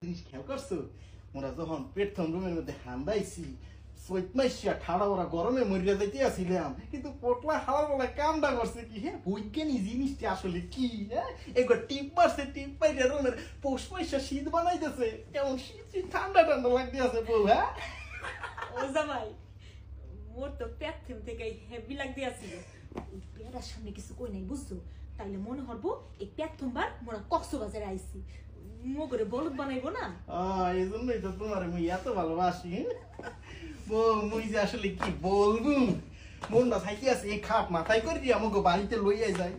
জিনিস খেয়াল করছো মোরা যখন পেটথম রুমের মধ্যে হান্দাইছি চৈত মাইশা ঠাড়া ওরা গরমে মরিয়া যাইতে আসিলাম কিন্তু পোটলা হাওয়ার বেলা কামটা করছে কি হ্যাঁ বৈজ্ঞানী জিনিসটি আসলে কি হ্যাঁ একবার টিপ মারছে টিপ পাইরে রুমের পৌষ মাইশা শীত বানাইতেছে কেমন শীত ঠান্ডা ঠান্ডা লাগতে আছে বউ হ্যাঁ ও জামাই মোর তো পেটথম থেকে হেভি লাগতে আছিল পেয়ারার সামনে কিছু কই নাই বুঝছো তাইলে মনে হরবো এই পেটথম বার মোরা কক্সবাজারে আইছি মগরে বলদ বানাইবো না এই জন্যই তো তোমার মুই এত ভালোবাসি বউ মুই যে আসলে কি বলবো মনটা থাকি আছে এই খাট মাথায় করে দিয়ে আমাকে বাড়িতে লইয়া যায়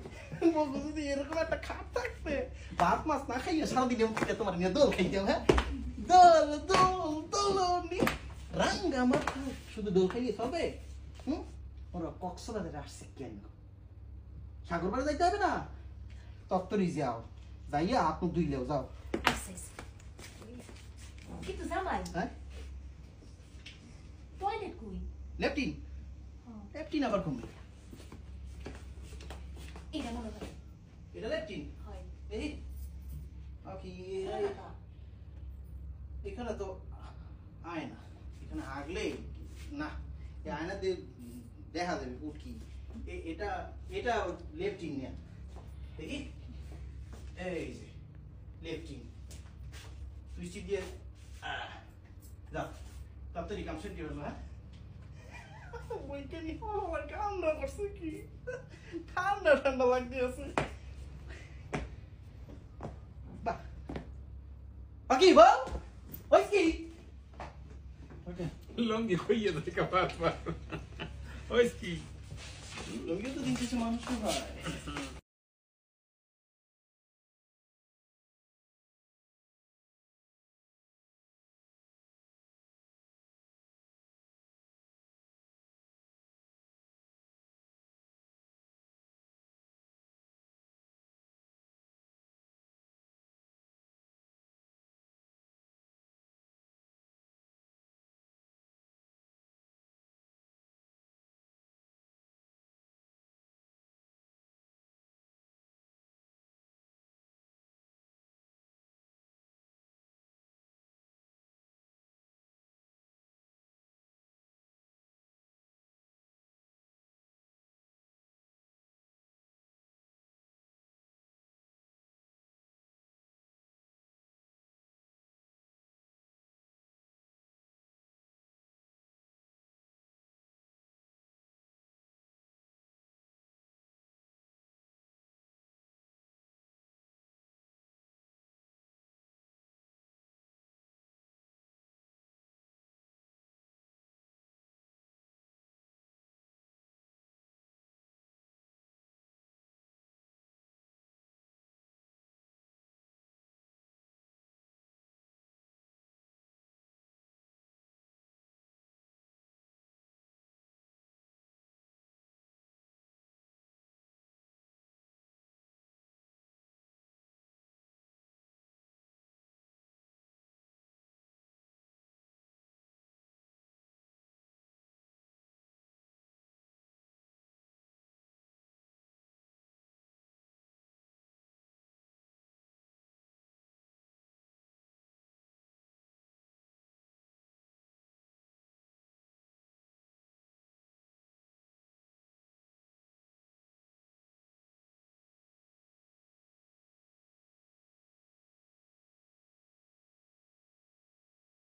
বলবো যদি এরকম একটা খাট থাকতে ভাত মাছ না খাইয়ে সারাদিন তোমার নিয়ে দোল খাইতাম হ্যাঁ দোল দোল দোলনি রাঙ্গা মাথা শুধু দোল খাইয়ে হবে ওরা কক্সবাজারে আসছে কেন সাগর পাড়ে যাইতে হবে না তত্তরই যাও যাইয়া হাত মুখ ধুইলেও যাও কিন্তু জামাই হ্যাঁ টয়লেট কই লেফটিন লেফটিন আবার কমবে এটা মনে করে এটা লেফটিন হয় এই কি এখানে তো আয়না এখানে আগলে না এই আয়নাতে দেখা যাবে উঠকি এটা এটা লেফটিন নিয়ে দেখি এই যে লেফটিন সুইচ দিয়ে যাও তাড়াতাড়ি কাম সেট দিয়ে হ্যাঁ বৈজ্ঞানিক ঠান্ডা করছে কি ঠান্ডা ঠান্ডা লাগতে আছে বাহ বাকি বল ওই কি লঙ্গি কইয়ে দে কাপাত ওই কি লঙ্গি তো দিন কিছু মানুষ হয়